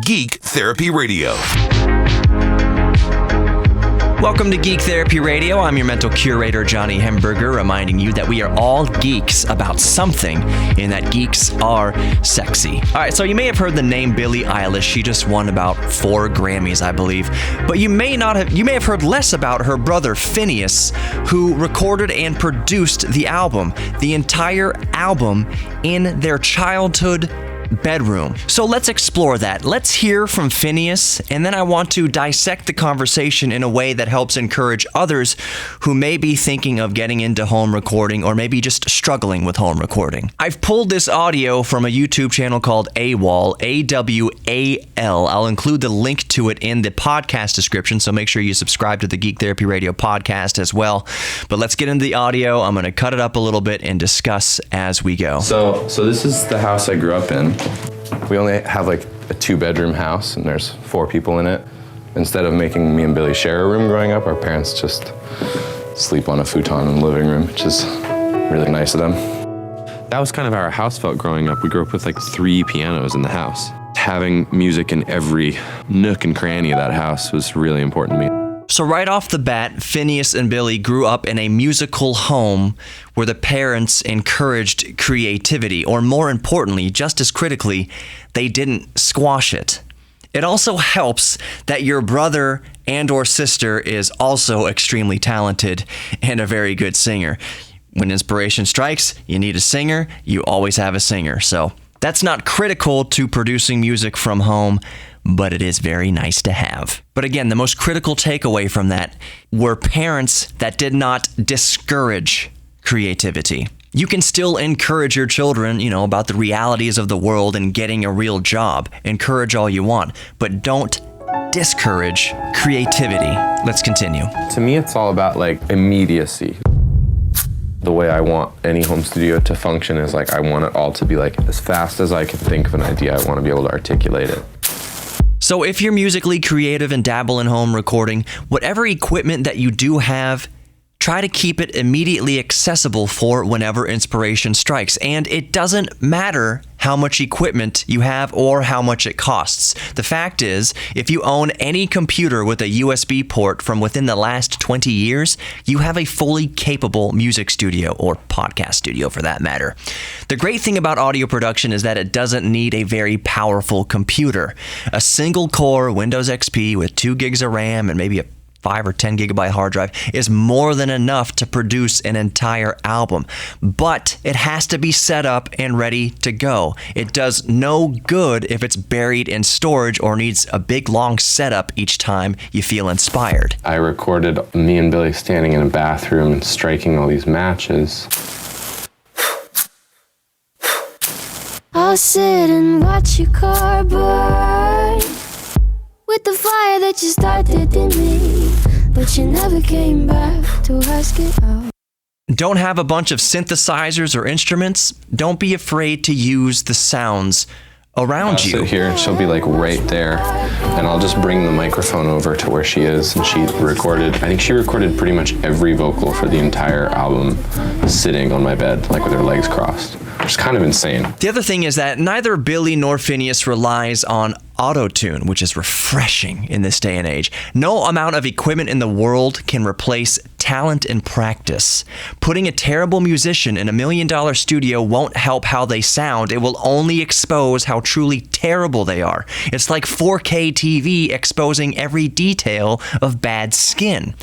Geek Therapy Radio. Welcome to Geek Therapy Radio. I'm your mental curator, Johnny Hemberger, reminding you that we are all geeks about something and that geeks are sexy. All right, so you may have heard the name Billie Eilish. She just won about 4 Grammys, I believe. But you may have heard less about her brother, Finneas, who recorded and produced the album, the entire album in their childhood bedroom. So let's explore that. Let's hear from Finneas, and then I want to dissect the conversation in a way that helps encourage others who may be thinking of getting into home recording or maybe just struggling with home recording. I've pulled this audio from a YouTube channel called AWAL, A-W-A-L. I'll include the link to it in the podcast description, so make sure you subscribe to the Geek Therapy Radio podcast as well. But let's get into the audio. I'm going to cut it up a little bit and discuss as we go. So this is the house I grew up in. We only have like a 2-bedroom house and there's 4 people in it. Instead of making me and Billy share a room growing up, our parents just sleep on a futon in the living room, which is really nice of them. That was kind of how our house felt growing up. We grew up with like 3 pianos in the house. Having music in every nook and cranny of that house was really important to me. So right off the bat, Finneas and Billy grew up in a musical home where the parents encouraged creativity, or more importantly, just as critically, they didn't squash it. It also helps that your brother and or sister is also extremely talented and a very good singer. When inspiration strikes, you need a singer, you always have a singer. So that's not critical to producing music from home, but it is very nice to have. But again, the most critical takeaway from that were parents that did not discourage creativity. You can still encourage your children, about the realities of the world and getting a real job. Encourage all you want, but don't discourage creativity. Let's continue. To me, it's all about like immediacy. The way I want any home studio to function is like I want it all to be like as fast as I can think of an idea, I want to be able to articulate it. So if you're musically creative and dabble in home recording, whatever equipment that you do have, try to keep it immediately accessible for whenever inspiration strikes. And it doesn't matter how much equipment you have or how much it costs. The fact is, if you own any computer with a USB port from within the last 20 years, you have a fully capable music studio, or podcast studio for that matter. The great thing about audio production is that it doesn't need a very powerful computer. A single core Windows XP with 2 gigs of RAM and maybe a 5 or 10 gigabyte hard drive is more than enough to produce an entire album. But it has to be set up and ready to go. It does no good if it's buried in storage or needs a big long setup each time you feel inspired. I recorded me and Billy standing in a bathroom and striking all these matches. I'll sit and watch your car burn with the fire that you started in me, but you never came back to ask it out. Don't have a bunch of synthesizers or instruments? Don't be afraid to use the sounds around you. I'll sit here and she'll be like right there, and I'll just bring the microphone over to where she is, and she recorded pretty much every vocal for the entire album sitting on my bed, like with her legs crossed. It's kind of insane. The other thing is that neither Billy nor Finneas relies on auto-tune, which is refreshing in this day and age. No amount of equipment in the world can replace talent and practice. Putting a terrible musician in $1 million studio won't help how they sound. It will only expose how truly terrible they are. It's like 4K TV exposing every detail of bad skin.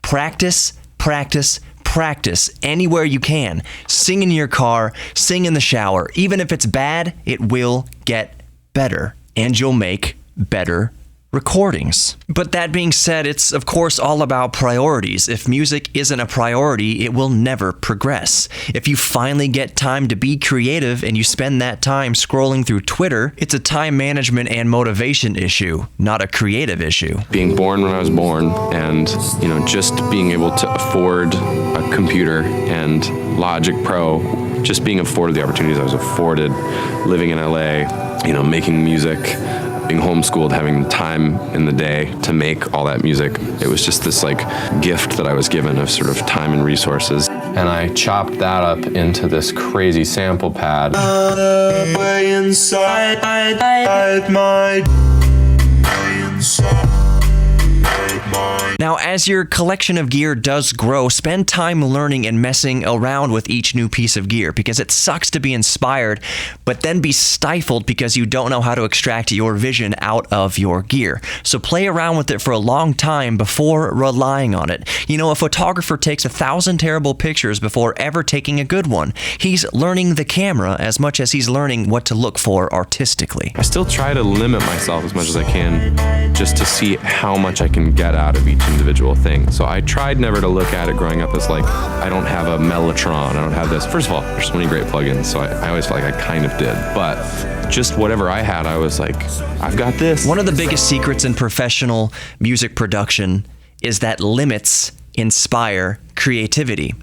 Practice, practice, practice anywhere you can. Sing in your car, sing in the shower. Even if it's bad, it will get better, and you'll make better recordings. But that being said, it's of course all about priorities. If music isn't a priority, it will never progress. If you finally get time to be creative and you spend that time scrolling through Twitter, it's a time management and motivation issue, not a creative issue. Being born when I was born, and just being able to afford a computer and Logic Pro, just being afforded the opportunities I was afforded living in LA, making music, being homeschooled, having time in the day to make all that music, it was just this like gift that I was given of sort of time and resources. And I chopped that up into this crazy sample pad. Now, as your collection of gear does grow, spend time learning and messing around with each new piece of gear, because it sucks to be inspired, but then be stifled because you don't know how to extract your vision out of your gear. So play around with it for a long time before relying on it. You know, a photographer takes 1,000 terrible pictures before ever taking a good one. He's learning the camera as much as he's learning what to look for artistically. I still try to limit myself as much as I can just to see how much I can get out of each individual thing. So I tried never to look at it growing up as like, I don't have a Mellotron, I don't have this. First of all, there's so many great plugins, so I always felt like I kind of did. But just whatever I had, I was like, I've got this. One of the biggest secrets in professional music production is that limits inspire creativity.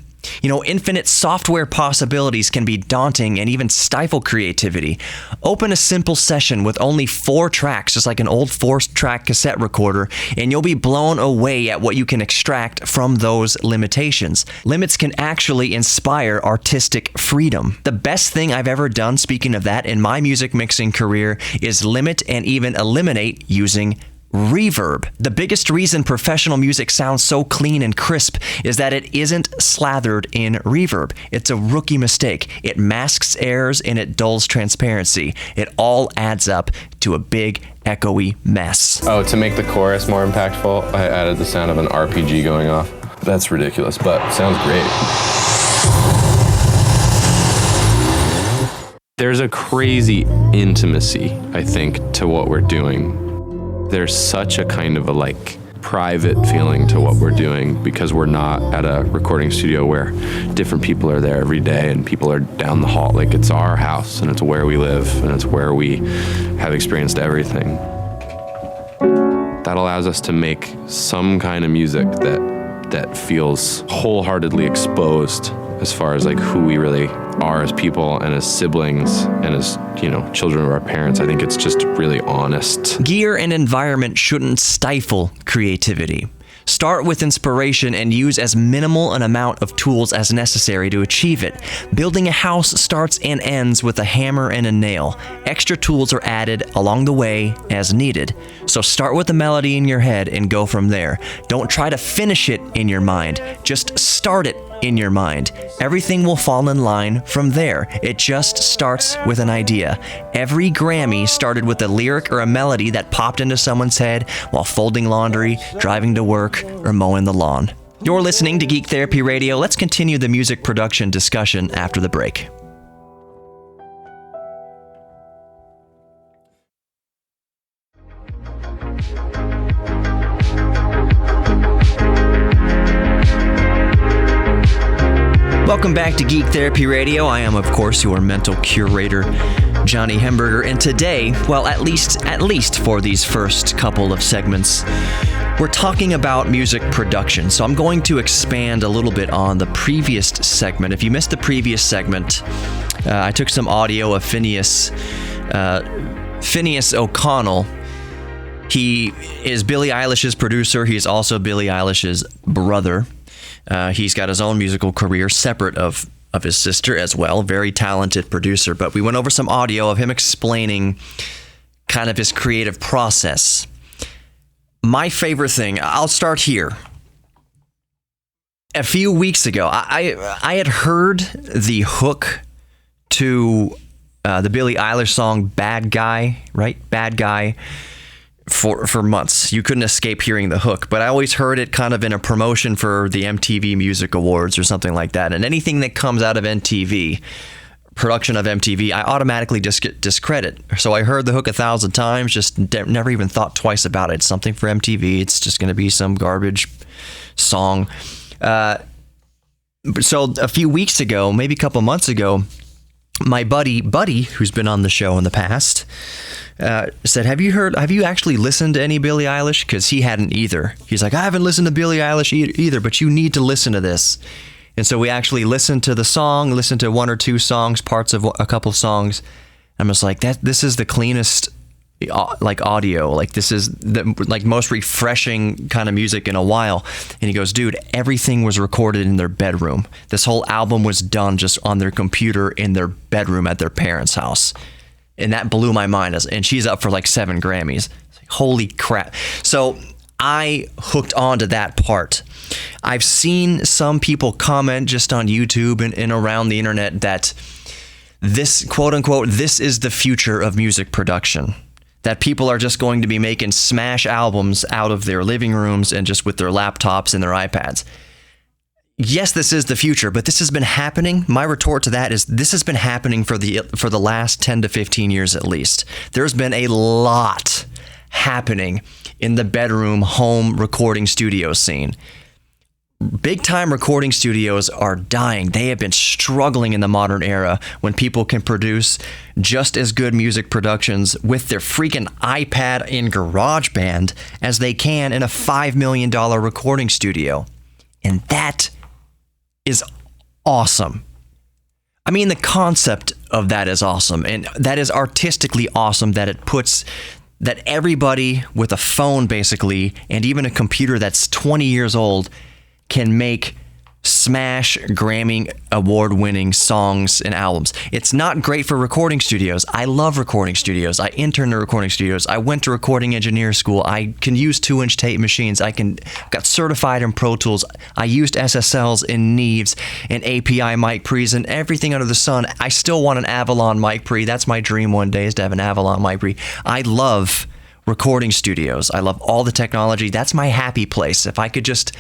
You know, infinite software possibilities can be daunting and even stifle creativity. Open a simple session with only 4 tracks, just like an old 4-track cassette recorder, and you'll be blown away at what you can extract from those limitations. Limits can actually inspire artistic freedom. The best thing I've ever done, speaking of that, in my music mixing career is limit and even eliminate using reverb. The biggest reason professional music sounds so clean and crisp is that it isn't slathered in reverb. It's a rookie mistake. It masks errors and it dulls transparency. It all adds up to a big echoey mess. Oh, to make the chorus more impactful, I added the sound of an RPG going off. That's ridiculous, but sounds great. There's a crazy intimacy, I think, to what we're doing. There's such a kind of a like private feeling to what we're doing because we're not at a recording studio where different people are there every day and people are down the hall. Like, it's our house and it's where we live and it's where we have experienced everything. That allows us to make some kind of music that feels wholeheartedly exposed as far as like who we really are as people and as siblings and as, you know, children of our parents. I think it's just really honest. Gear and environment shouldn't stifle creativity. Start with inspiration and use as minimal an amount of tools as necessary to achieve it. Building a house starts and ends with a hammer and a nail. Extra tools are added along the way as needed. So start with a melody in your head and go from there. Don't try to finish it in your mind. Just start it in your mind. Everything will fall in line from there. It just starts with an idea. Every Grammy started with a lyric or a melody that popped into someone's head while folding laundry, driving to work, or mowing the lawn. You're listening to Geek Therapy Radio. Let's continue the music production discussion after the break. Welcome back to Geek Therapy Radio. I am, of course, your mental curator, Johnny Hemberger, and today, well, at least for these first couple of segments, we're talking about music production. So I'm going to expand a little bit on the previous segment. If you missed the previous segment, I took some audio of Finneas O'Connell. He is Billie Eilish's producer. He's also Billie Eilish's brother. He's got his own musical career separate of his sister as well. Very talented producer. But we went over some audio of him explaining kind of his creative process. My favorite thing, I'll start here. A few weeks ago, I had heard the hook to the Billie Eilish song Bad Guy, right? Bad Guy. For months. You couldn't escape hearing the hook, but I always heard it kind of in a promotion for the MTV Music Awards or something like that. And anything that comes out of MTV, production of MTV, I automatically discredit. So I heard the hook 1,000 times, just never even thought twice about it. It's something for MTV. It's just going to be some garbage song. So a few weeks ago, maybe a couple months ago, my buddy, who's been on the show in the past, said, have you actually listened to any Billie Eilish? Because he hadn't either. He's like, I haven't listened to Billie Eilish either, but you need to listen to this. And so we actually listened to the song, listened to one or two songs, parts of a couple songs. I'm just like, this is the cleanest like audio, like this is the like most refreshing kind of music in a while. And he goes, dude, everything was recorded in their bedroom. This whole album was done just on their computer in their bedroom at their parents' house. And that blew my mind. And she's up for like 7 Grammys. Holy crap. So I hooked on to that part. I've seen some people comment just on YouTube and around the internet that this, quote unquote, this is the future of music production. That people are just going to be making smash albums out of their living rooms and just with their laptops and their iPads. Yes, this is the future, but this has been happening. My retort to that is this has been happening for the last 10 to 15 years at least. There's been a lot happening in the bedroom home recording studio scene. Big time recording studios are dying. They have been struggling in the modern era when people can produce just as good music productions with their freaking iPad in GarageBand as they can in a $5 million recording studio. And that is awesome. I mean, the concept of that is awesome. And that is artistically awesome that it puts that everybody with a phone basically, and even a computer that's 20 years old, can make smash Grammy award-winning songs and albums. It's not great for recording studios. I love recording studios. I interned in recording studios. I went to recording engineer school. I can use 2-inch tape machines. Got certified in Pro Tools. I used SSLs and Neves and API mic pre's and everything under the sun. I still want an Avalon mic pre. That's my dream one day, is to have an Avalon mic pre. I love recording studios. I love all the technology. That's my happy place. If I could just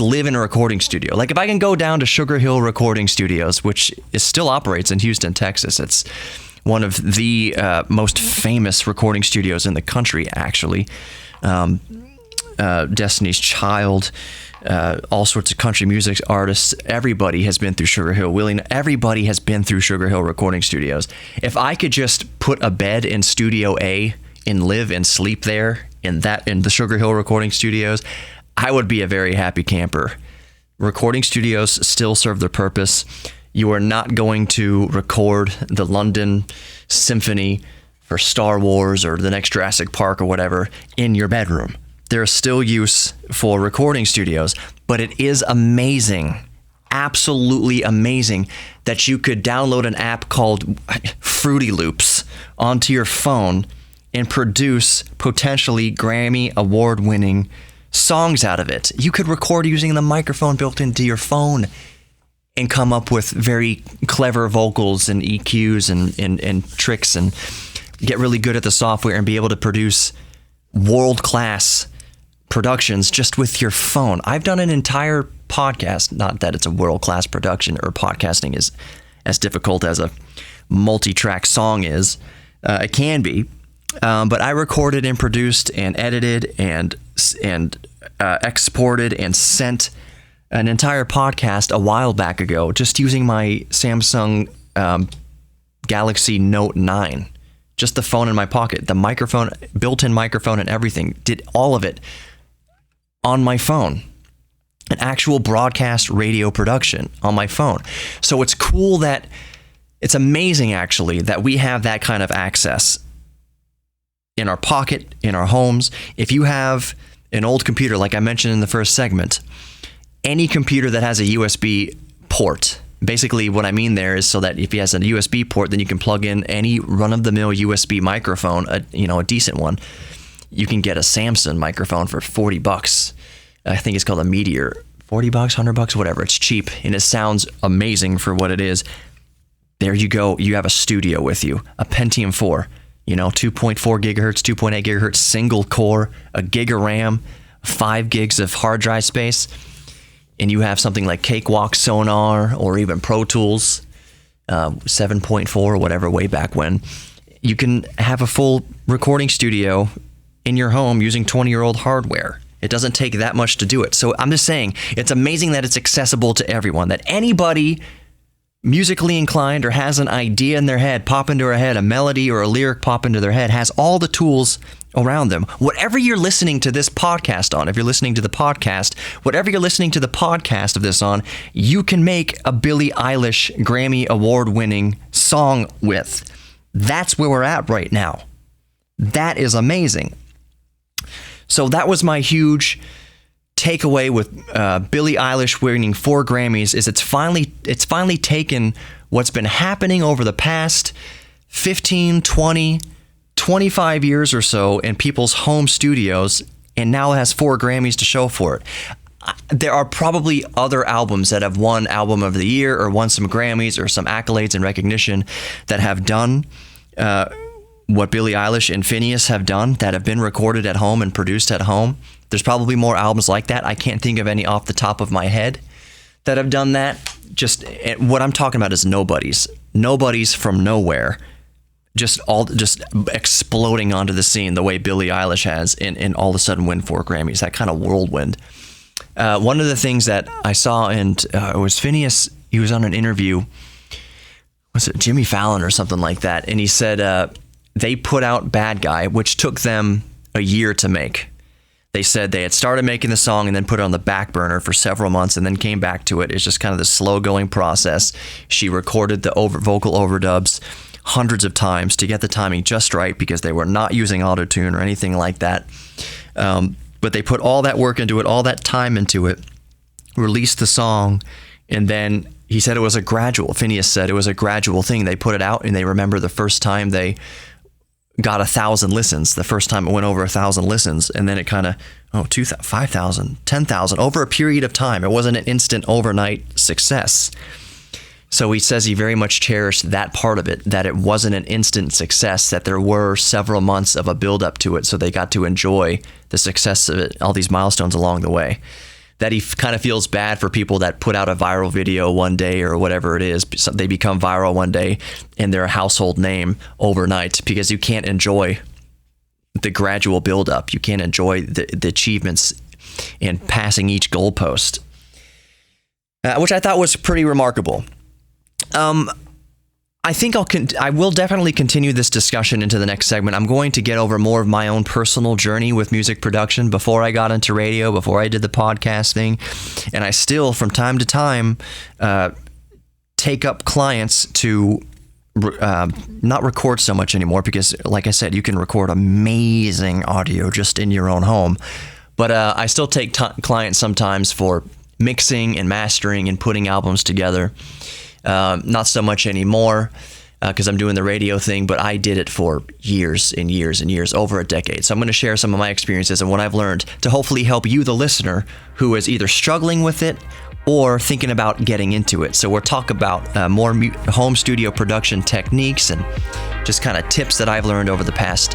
live in a recording studio, like if I can go down to Sugar Hill Recording Studios, which still operates in Houston, Texas. It's one of the most famous recording studios in the country, actually. Destiny's Child, all sorts of country music artists. Everybody has been through Sugar Hill. Everybody has been through Sugar Hill Recording Studios. If I could just put a bed in Studio A and live and sleep there in the Sugar Hill Recording Studios, I would be a very happy camper. Recording studios still serve their purpose. You are not going to record the London Symphony for Star Wars or the next Jurassic Park or whatever in your bedroom. There is still use for recording studios, but it is amazing, absolutely amazing, that you could download an app called Fruity Loops onto your phone and produce potentially Grammy award-winning songs out of it. You could record using the microphone built into your phone and come up with very clever vocals and EQs and tricks and get really good at the software and be able to produce world-class productions just with your phone. I've done an entire podcast, not that it's a world-class production or podcasting is as difficult as a multi-track song is. It can be. But I recorded and produced and edited and exported and sent an entire podcast a while back ago just using my Samsung Galaxy Note 9. Just the phone in my pocket, the microphone, built-in microphone and everything. Did all of it on my phone. An actual broadcast radio production on my phone. So it's cool it's amazing actually that we have that kind of access in our pocket, in our homes. If you have an old computer, like I mentioned in the first segment, any computer that has a USB port, basically what I mean there is so that if it has a USB port, then you can plug in any run-of-the-mill USB microphone, a decent one. You can get a Samsung microphone for $40. I think it's called a Meteor. $40, $100, whatever. It's cheap, and it sounds amazing for what it is. There you go. You have a studio with you, a Pentium 4. 2.4 gigahertz, 2.8 gigahertz, single core, a gig of RAM, 5 gigs of hard drive space, and you have something like Cakewalk Sonar or even Pro Tools 7.4 or whatever way back when. You can have a full recording studio in your home using 20-year-old hardware. It doesn't take that much to do it. So I'm just saying, it's amazing that it's accessible to everyone, that anybody musically inclined or has an idea in their head pop into their head, a melody or a lyric pop into their head, has all the tools around them. Whatever you're listening to this podcast on, if you're listening to the podcast, whatever you're listening to the podcast of this on, you can make a Billie Eilish Grammy award-winning song with. That's where we're at right now. That is amazing. So that was my huge takeaway with Billie Eilish winning 4 Grammys. Is it's finally taken what's been happening over the past 15, 20, 25 years or so in people's home studios, and now it has 4 Grammys to show for it. There are probably other albums that have won Album of the Year or won some Grammys or some accolades and recognition that have done what Billie Eilish and Finneas have done, that have been recorded at home and produced at home. There's probably more albums like that. I can't think of any off the top of my head that have done that. Just what I'm talking about is nobodies from nowhere, just exploding onto the scene the way Billie Eilish has, and all of a sudden win 4 Grammys. That kind of whirlwind. One of the things that I saw, and it was Finneas. He was on an interview. Was it Jimmy Fallon or something like that? And he said they put out Bad Guy, which took them a year to make. They said they had started making the song and then put it on the back burner for several months and then came back to it. It's just kind of the slow-going process. She recorded the vocal overdubs hundreds of times to get the timing just right, because they were not using auto-tune or anything like that. But they put all that work into it, all that time into it, released the song, and then he said it was a gradual. Finneas said it was a gradual thing. They put it out, and they remember the first time they got 1,000 listens, the first time it went over 1,000 listens, and then it kind of, 2,000, 5,000, 10,000 over a period of time. It wasn't an instant overnight success. So he says he very much cherished that part of it, that it wasn't an instant success, that there were several months of a build-up to it, so they got to enjoy the success of it, all these milestones along the way. That he kind of feels bad for people that put out a viral video one day or whatever it is. They become viral one day and they're a household name overnight, because you can't enjoy the gradual build-up. You can't enjoy the achievements and passing each goalpost, which I thought was pretty remarkable. I think I will definitely continue this discussion into the next segment. I'm going to get over more of my own personal journey with music production before I got into radio, before I did the podcast thing. And I still, from time to time, take up clients to not record so much anymore, because, like I said, you can record amazing audio just in your own home. But I still take clients sometimes for mixing and mastering and putting albums together. Not so much anymore, because I'm doing the radio thing, but I did it for years and years and years, over a decade. So I'm going to share some of my experiences and what I've learned to hopefully help you, the listener, who is either struggling with it or thinking about getting into it. So we'll talk about more home studio production techniques and just kind of tips that I've learned over the past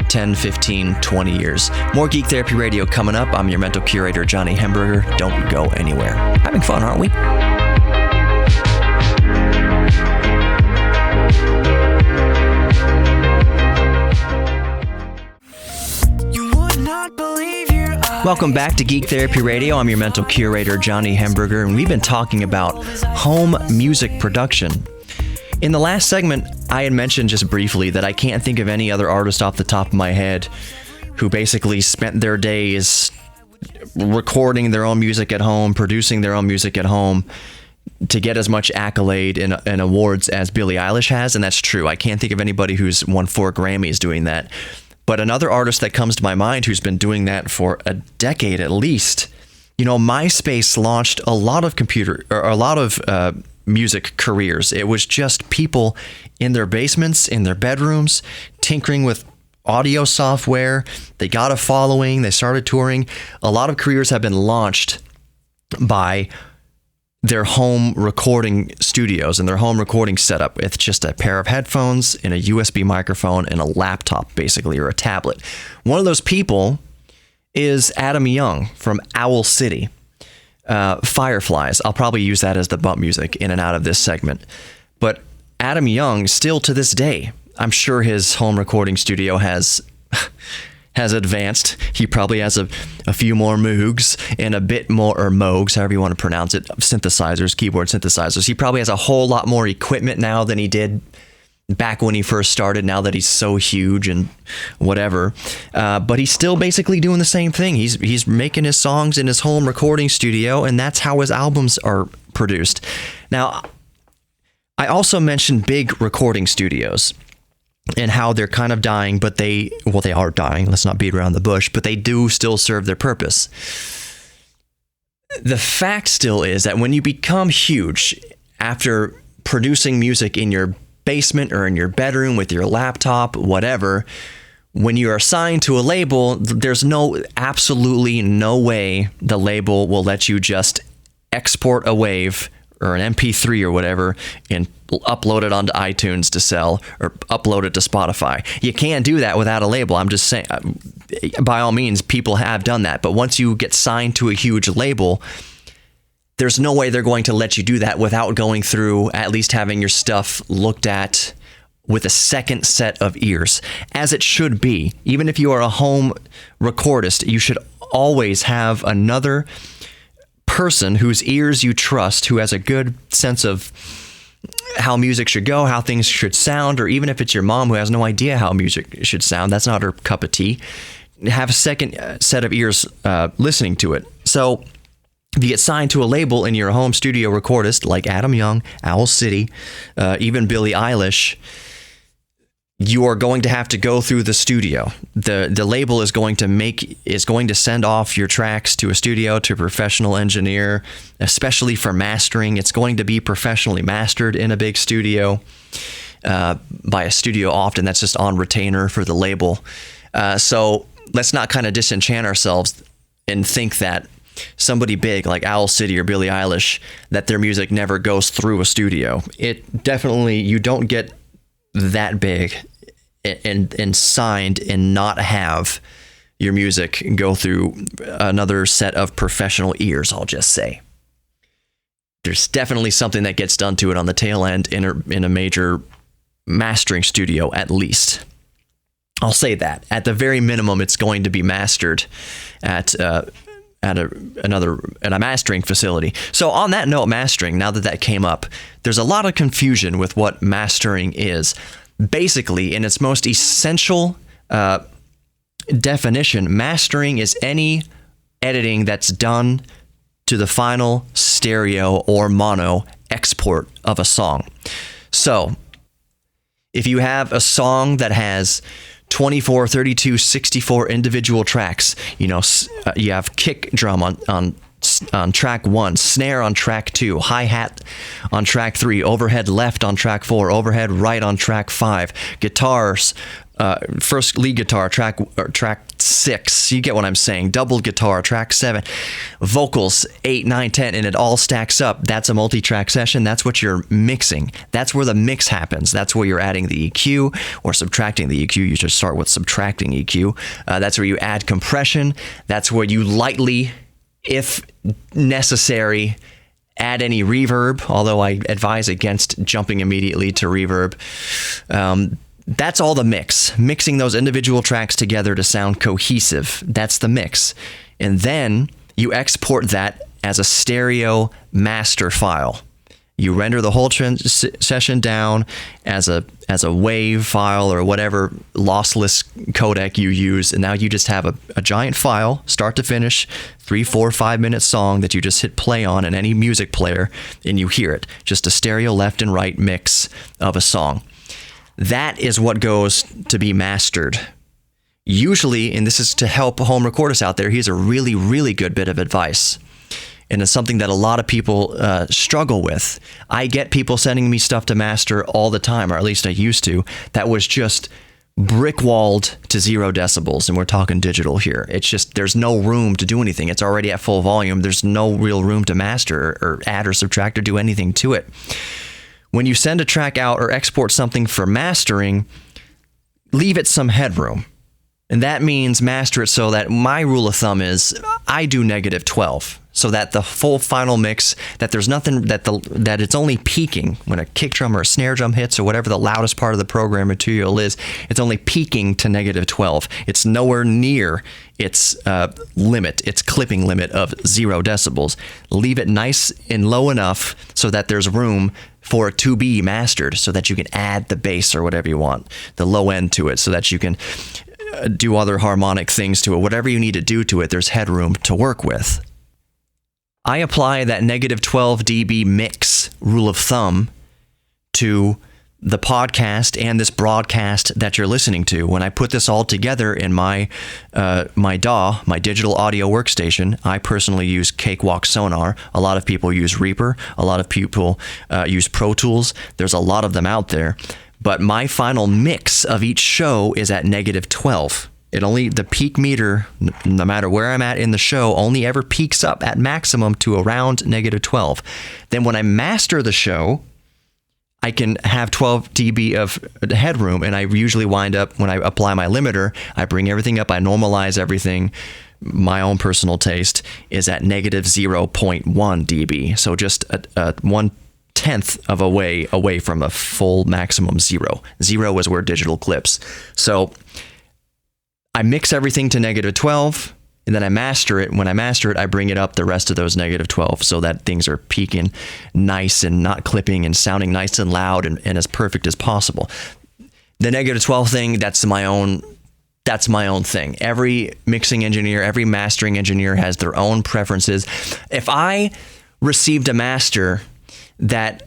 10, 15, 20 years. More Geek Therapy Radio coming up. I'm your mental curator, Johnny Hemberger. Don't go anywhere. Having fun, aren't we? Welcome back to Geek Therapy Radio. I'm your mental curator, Johnny Hemberger, and we've been talking about home music production. In the last segment, I had mentioned just briefly that I can't think of any other artist off the top of my head who basically spent their days recording their own music at home, producing their own music at home, to get as much accolade and awards as Billie Eilish has, and that's true. I can't think of anybody who's won 4 Grammys doing that. But another artist that comes to my mind who's been doing that for a decade at least, MySpace launched a lot of music careers. It was just people in their basements, in their bedrooms, tinkering with audio software. They got a following. They started touring. A lot of careers have been launched by their home recording studios and their home recording setup. It's just a pair of headphones and a USB microphone and a laptop, basically, or a tablet. One of those people is Adam Young from Owl City. Fireflies. I'll probably use that as the bump music in and out of this segment. But Adam Young, still to this day, I'm sure his home recording studio has advanced. He probably has a few more Moogs and a bit more, or Moogs, however you want to pronounce it, synthesizers, keyboard synthesizers. He probably has a whole lot more equipment now than he did back when he first started, now that he's so huge and whatever. But he's still basically doing the same thing. He's making his songs in his home recording studio, and that's how his albums are produced. Now, I also mentioned big recording studios. and how they're kind of dying, but they are dying. Let's not beat around the bush, but they do still serve their purpose. The fact still is that when you become huge after producing music in your basement or in your bedroom with your laptop, whatever, when you are signed to a label, there's absolutely no way the label will let you just export a wave or an MP3 or whatever and upload it onto iTunes to sell or upload it to Spotify. You can't do that without a label. I'm just saying, by all means, people have done that. But once you get signed to a huge label, there's no way they're going to let you do that without going through at least having your stuff looked at with a second set of ears, as it should be. Even if you are a home recordist, you should always have another person whose ears you trust, who has a good sense of how music should go, how things should sound, or even if it's your mom who has no idea how music should sound, that's not her cup of tea, have a second set of ears listening to it. So if you get signed to a label and you're a home studio recordist like Adam Young, Owl City, even Billie Eilish, you are going to have to go through the studio. The label is going to send off your tracks to a studio, to a professional engineer, especially for mastering. It's going to be professionally mastered in a big studio by a studio often that's just on retainer for the label. So let's not kind of disenchant ourselves and think that somebody big like Owl City or Billie Eilish, that their music never goes through a studio. It definitely, you don't get that big and signed and not have your music go through another set of professional ears, I'll just say. There's definitely something that gets done to it on the tail end in a major mastering studio, at least. I'll say that. At the very minimum, it's going to be mastered at a mastering facility. So on that note, mastering, now that came up, there's a lot of confusion with what mastering is. Basically, in its most essential definition, mastering is any editing that's done to the final stereo or mono export of a song. So if you have a song that has 24, 32, 64 individual tracks, you have kick drum on track 1, snare on track 2, hi-hat on track 3, overhead left on track 4, overhead right on track 5, guitars, first lead guitar, track 6, you get what I'm saying, double guitar, track 7, vocals 8, 9, 10, and it all stacks up. That's a multi-track session. That's what you're mixing. That's where the mix happens. That's where you're adding the EQ or subtracting the EQ. You should start with subtracting EQ. That's where you add compression. That's where you lightly, if necessary, add any reverb, although I advise against jumping immediately to reverb. That's all the mix. Mixing those individual tracks together to sound cohesive. That's the mix. And then you export that as a stereo master file. You render the whole session down as a WAV file or whatever lossless codec you use, and now you just have a giant file, start to finish, 3, 4, 5 minute song that you just hit play on in any music player, and you hear it. Just a stereo left and right mix of a song. That is what goes to be mastered. Usually, and this is to help home recordists out there, here's a really, really good bit of advice. And it's something that a lot of people struggle with. I get people sending me stuff to master all the time, or at least I used to, that was just brick-walled to 0 decibels, and we're talking digital here. It's just, there's no room to do anything. It's already at full volume. There's no real room to master or add or subtract or do anything to it. When you send a track out or export something for mastering, leave it some headroom. And that means master it so that my rule of thumb is I do -12, so that the full final mix, that there's nothing, that it's only peaking when a kick drum or a snare drum hits or whatever the loudest part of the program material is, it's only peaking to -12. It's nowhere near its limit, its clipping limit of 0 decibels. Leave it nice and low enough so that there's room for it to be mastered, so that you can add the bass or whatever you want, the low end to it, so that you can do other harmonic things to it. Whatever you need to do to it, there's headroom to work with. I apply that -12 dB mix rule of thumb to the podcast and this broadcast that you're listening to. When I put this all together in my DAW, my digital audio workstation, I personally use Cakewalk Sonar. A lot of people use Reaper. A lot of people use Pro Tools. There's a lot of them out there. But my final mix of each show is at -12. The peak meter, no matter where I'm at in the show, only ever peaks up at maximum to around -12. Then when I master the show, I can have 12 dB of headroom, and I usually wind up, when I apply my limiter, I bring everything up, I normalize everything. My own personal taste is at -0.1 dB, so just a 1/10 of away from a full maximum 0. 0 is where digital clips. So I mix everything to -12, and then I master it. When I master it, I bring it up the rest of those -12 so that things are peaking nice and not clipping and sounding nice and loud and as perfect as possible. The -12 thing, that's my own thing. Every mixing engineer, every mastering engineer has their own preferences. If I received a master that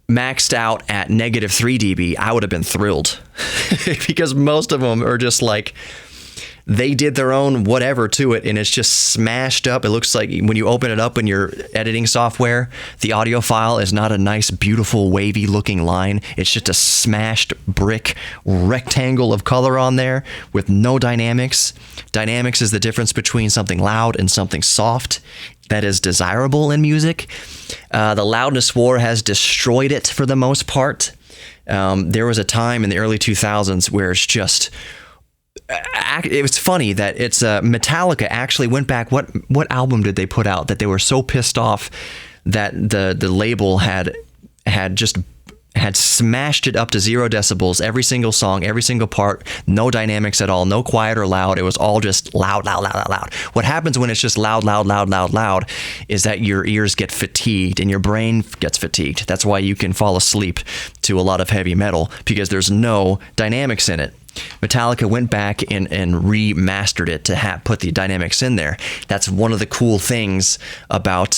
maxed out at -3 dB, I would have been thrilled because most of them are just like, they did their own whatever to it, and it's just smashed up. It looks like when you open it up in your editing software, the audio file is not a nice, beautiful, wavy looking line. It's just a smashed brick rectangle of color on there with no dynamics. Dynamics is the difference between something loud and something soft that is desirable in music. The loudness war has destroyed it for the most part. There was a time in the early 2000s where it's just... It was funny that Metallica actually went back. What album did they put out that they were so pissed off that the label had smashed it up to 0 decibels, every single song, every single part, no dynamics at all, no quiet or loud. It was all just loud, loud, loud, loud, loud. What happens when it's just loud, loud, loud, loud, loud is that your ears get fatigued and your brain gets fatigued. That's why you can fall asleep to a lot of heavy metal, because there's no dynamics in it. Metallica went back and remastered it to put the dynamics in there. That's one of the cool things about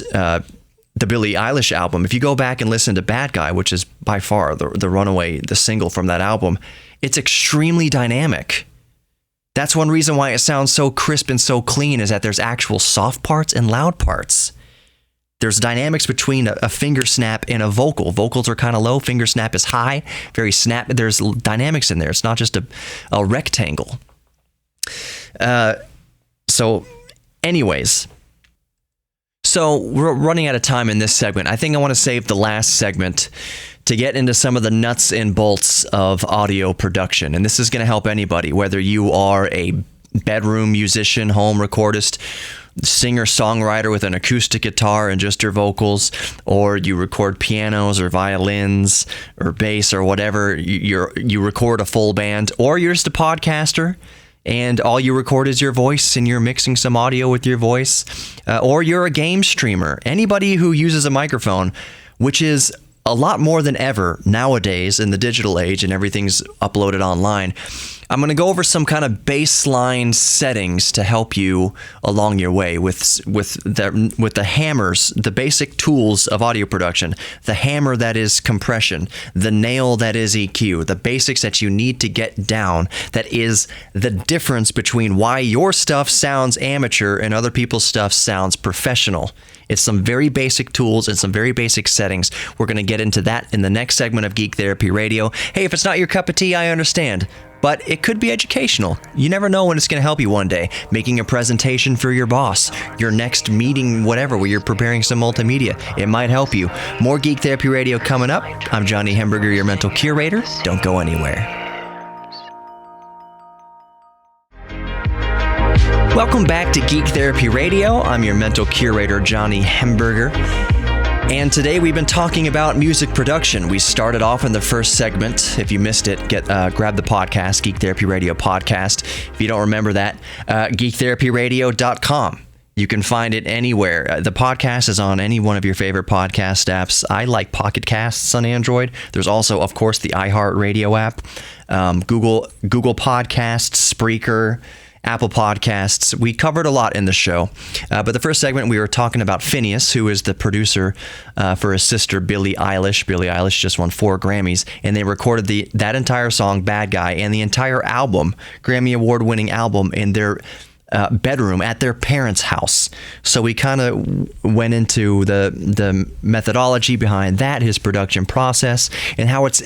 the Billie Eilish album. If you go back and listen to Bad Guy, which is by far the runaway, the single from that album, it's extremely dynamic. That's one reason why it sounds so crisp and so clean, is that there's actual soft parts and loud parts. There's dynamics between a finger snap and a vocal. Vocals are kind of low, finger snap is high, very snap. There's dynamics in there. It's not just a rectangle. So anyways, so we're running out of time in this segment. I think I want to save the last segment to get into some of the nuts and bolts of audio production. And this is going to help anybody, whether you are a bedroom musician, home recordist, singer-songwriter with an acoustic guitar and just your vocals, or you record pianos or violins or bass or whatever, you record a full band, or you're just a podcaster and all you record is your voice and you're mixing some audio with your voice, or you're a game streamer. Anybody who uses a microphone, which is a lot more than ever nowadays in the digital age and everything's uploaded online. I'm going to go over some kind of baseline settings to help you along your way with the hammers, the basic tools of audio production, the hammer that is compression, the nail that is EQ, the basics that you need to get down. That is the difference between why your stuff sounds amateur and other people's stuff sounds professional. It's some very basic tools and some very basic settings. We're going to get into that in the next segment of Geek Therapy Radio. Hey, if it's not your cup of tea, I understand. But it could be educational. You never know when it's going to help you one day. Making a presentation for your boss, your next meeting, whatever, where you're preparing some multimedia. It might help you. More Geek Therapy Radio coming up. I'm Johnny Hemberger, your mental curator. Don't go anywhere. Welcome back to Geek Therapy Radio. I'm your mental curator, Johnny Hemberger. And today we've been talking about music production. We started off in the first segment. If you missed it, grab the podcast, Geek Therapy Radio Podcast. If you don't remember that, geektherapyradio.com. You can find it anywhere. The podcast is on any one of your favorite podcast apps. I like Pocket Casts on Android. There's also, of course, the iHeartRadio app, Google Podcasts, Spreaker, Apple Podcasts. We covered a lot in the show. But the first segment, we were talking about Finneas, who is the producer for his sister, Billie Eilish. Billie Eilish just won 4 Grammys, and they recorded that entire song, Bad Guy, and the entire album, Grammy Award-winning album, in their bedroom at their parents' house. So we kind of went into the methodology behind that, his production process, and how it's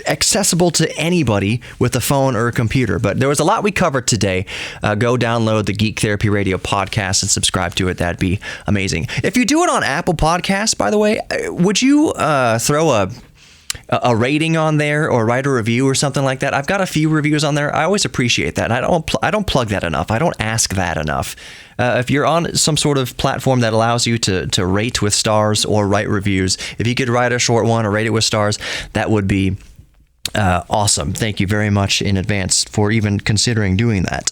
accessible to anybody with a phone or a computer. But there was a lot we covered today. Go download the Geek Therapy Radio podcast and subscribe to it. That'd be amazing. If you do it on Apple Podcasts, by the way, would you throw a rating on there or write a review or something like that? I've got a few reviews on there. I always appreciate that. I don't plug that enough. I don't ask that enough. If you're on some sort of platform that allows you to rate with stars or write reviews, if you could write a short one or rate it with stars, that would be awesome. Thank you very much in advance for even considering doing that.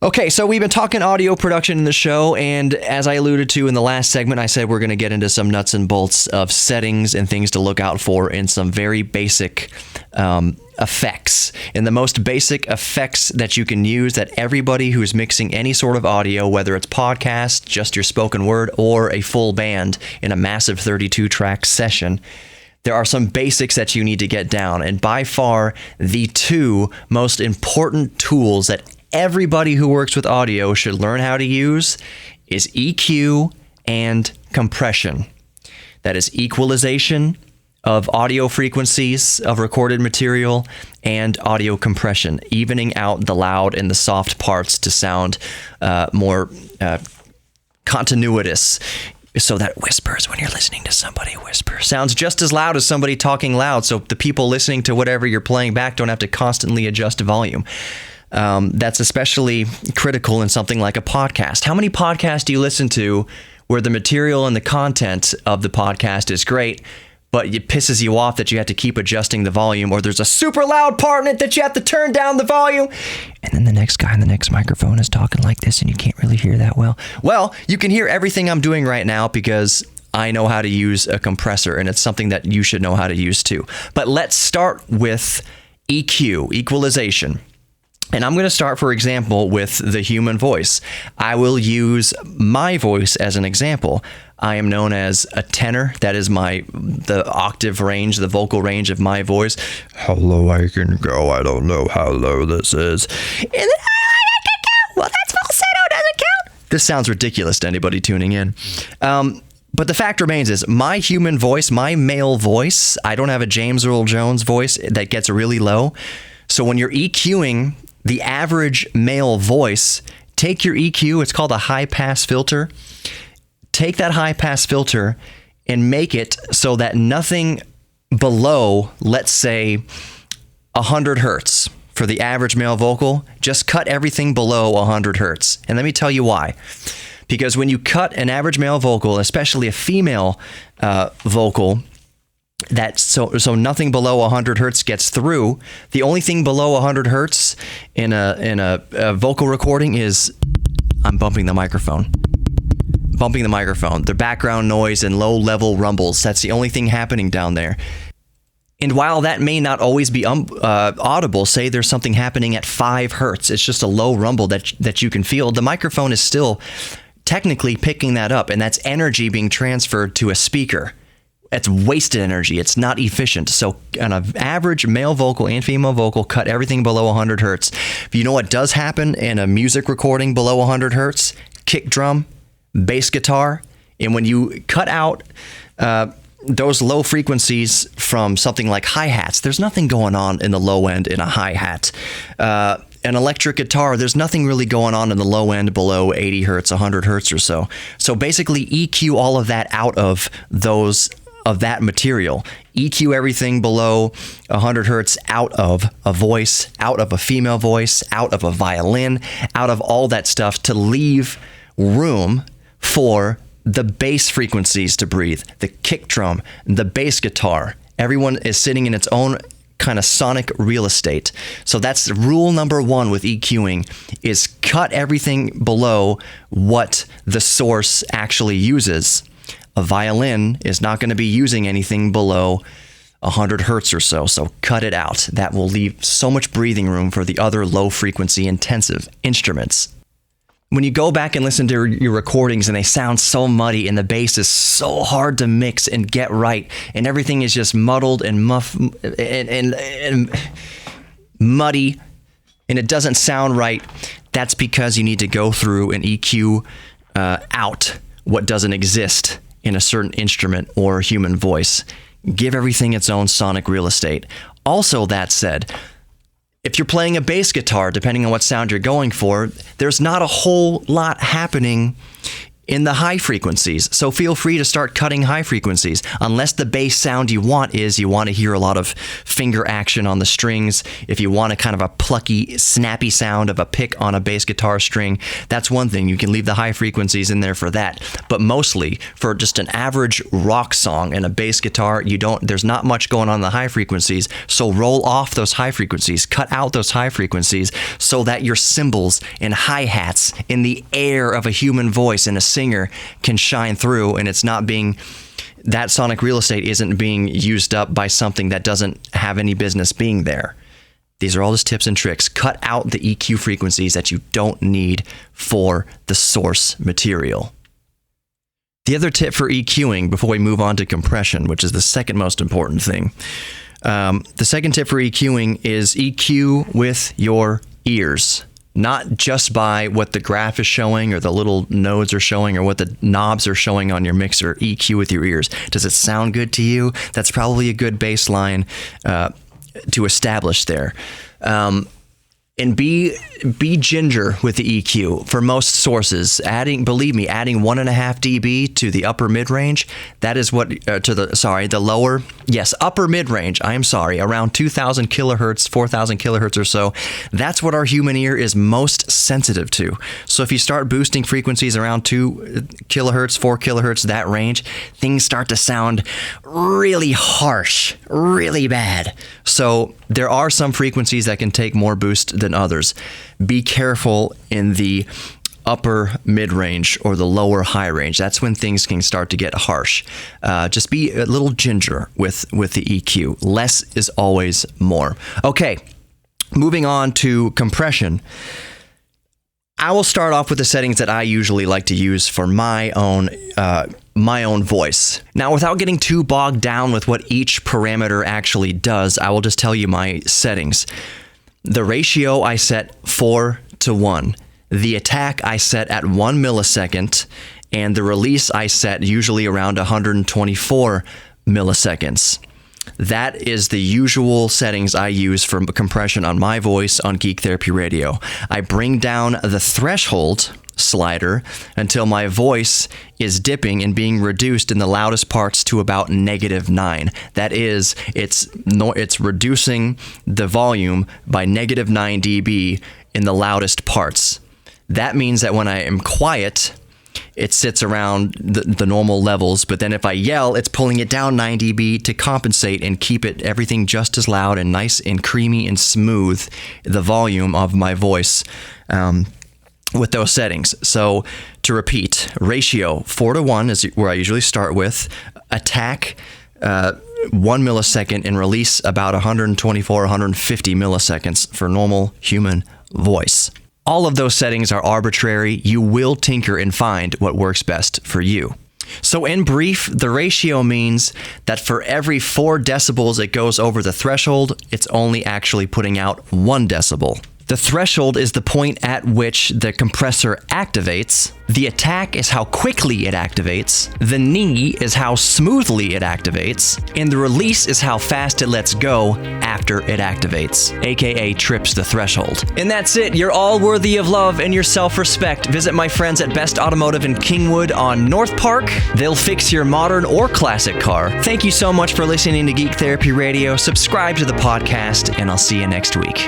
Okay, so we've been talking audio production in the show, and as I alluded to in the last segment, I said we're going to get into some nuts and bolts of settings and things to look out for in some very basic effects. And the most basic effects that you can use, that everybody who's mixing any sort of audio, whether it's podcast, just your spoken word, or a full band in a massive 32-track session, there are some basics that you need to get down. And by far, the 2 most important tools that everybody who works with audio should learn how to use is EQ and compression. That is equalization of audio frequencies of recorded material and audio compression, evening out the loud and the soft parts to sound more continuous. So that whispers when you're listening to somebody whisper. Sounds just as loud as somebody talking loud, so the people listening to whatever you're playing back don't have to constantly adjust volume. That's especially critical in something like a podcast. How many podcasts do you listen to where the material and the content of the podcast is great, but it pisses you off that you have to keep adjusting the volume, or there's a super loud part in it that you have to turn down the volume, and then the next guy in the next microphone is talking like this and you can't really hear that well? Well, you can hear everything I'm doing right now because I know how to use a compressor, and it's something that you should know how to use too. But let's start with EQ, equalization. And I'm going to start, for example, with the human voice. I will use my voice as an example. I am known as a tenor. That is the octave range, the vocal range of my voice. How low I can go, I don't know how low this is. And then how high I can go. Well, that's falsetto, doesn't count. This sounds ridiculous to anybody tuning in. But the fact remains is my human voice, my male voice, I don't have a James Earl Jones voice that gets really low. So when you're EQing the average male voice, take your EQ, it's called a high-pass filter. Take that high-pass filter and make it so that nothing below, let's say, 100 hertz for the average male vocal. Just cut everything below 100 hertz. And let me tell you why. Because when you cut an average male vocal, especially a female vocal, so nothing below 100 hertz gets through. The only thing below 100 hertz in a vocal recording is I'm bumping the microphone. The background noise and low-level rumbles. That's the only thing happening down there. And while that may not always be audible, say there's something happening at 5 hertz, it's just a low rumble that you can feel, the microphone is still technically picking that up, and that's energy being transferred to a speaker. It's wasted energy. It's not efficient. So on an average male vocal and female vocal, cut everything below 100 hertz. But you know what does happen in a music recording below 100 hertz? Kick drum, bass guitar. And when you cut out those low frequencies from something like hi-hats, there's nothing going on in the low end in a hi-hat. An electric guitar, there's nothing really going on in the low end below 80 hertz, 100 hertz or so. So basically EQ all of that out of that material. EQ everything below 100 hertz out of a voice, out of a female voice, out of a violin, out of all that stuff to leave room for the bass frequencies to breathe, the kick drum, the bass guitar. Everyone is sitting in its own kind of sonic real estate. So that's rule number 1 with EQing, is cut everything below what the source actually uses. A violin is not going to be using anything below 100 hertz or so. So cut it out. That will leave so much breathing room for the other low frequency intensive instruments. When you go back and listen to your recordings and they sound so muddy and the bass is so hard to mix and get right and everything is just muddled and and muddy and it doesn't sound right, that's because you need to go through and EQ out what doesn't exist in a certain instrument or human voice. Give everything its own sonic real estate. Also, that said, if you're playing a bass guitar, depending on what sound you're going for, there's not a whole lot happening in the high frequencies. So feel free to start cutting high frequencies, unless the bass sound you want to hear a lot of finger action on the strings. If you want a kind of a plucky, snappy sound of a pick on a bass guitar string, that's one thing. You can leave the high frequencies in there for that. But mostly for just an average rock song and a bass guitar, there's not much going on in the high frequencies. So roll off those high frequencies, cut out those high frequencies so that your cymbals and hi-hats in the air of a human voice and a singer can shine through, and that sonic real estate isn't being used up by something that doesn't have any business being there. These are all just tips and tricks. Cut out the EQ frequencies that you don't need for the source material. The other tip for EQing, before we move on to compression, which is the second most important thing, the second tip for EQing is EQ with your ears. Not just by what the graph is showing or the little nodes are showing or what the knobs are showing on your mixer. EQ with your ears. Does it sound good to you? That's probably a good baseline to establish there. And be ginger with the EQ. For most sources, adding 1.5 dB to the upper mid-range, that is what, upper mid-range, around 2,000 kilohertz, 4,000 kilohertz or so, that's what our human ear is most sensitive to. So if you start boosting frequencies around 2 kilohertz, 4 kilohertz, that range, things start to sound really harsh, really bad. So there are some frequencies that can take more boost than others. Be careful in the upper mid-range or the lower high range. That's when things can start to get harsh. Just be a little ginger with the EQ. Less is always more. Okay, moving on to compression. I will start off with the settings that I usually like to use for my own voice. Now, without getting too bogged down with what each parameter actually does, I will just tell you my settings. The ratio I set 4:1. The attack I set at 1 millisecond, and the release I set usually around 124 milliseconds. That is the usual settings I use for compression on my voice on Geek Therapy Radio. I bring down the threshold slider until my voice is dipping and being reduced in the loudest parts to about -9. That is, it's reducing the volume by -9 dB in the loudest parts. That means that when I am quiet, it sits around the normal levels, but then if I yell, it's pulling it down 9 dB to compensate and keep everything just as loud and nice and creamy and smooth, the volume of my voice with those settings. So to repeat, ratio 4:1 is where I usually start with. Attack 1 millisecond and release about 124, 150 milliseconds for normal human voice. All of those settings are arbitrary. You will tinker and find what works best for you. So in brief, the ratio means that for every 4 decibels it goes over the threshold, it's only actually putting out 1 decibel. The threshold is the point at which the compressor activates. The attack is how quickly it activates. The knee is how smoothly it activates. And the release is how fast it lets go after it activates, aka trips the threshold. And that's it. You're all worthy of love and your self-respect. Visit my friends at Best Automotive in Kingwood on North Park. They'll fix your modern or classic car. Thank you so much for listening to Geek Therapy Radio. Subscribe to the podcast, and I'll see you next week.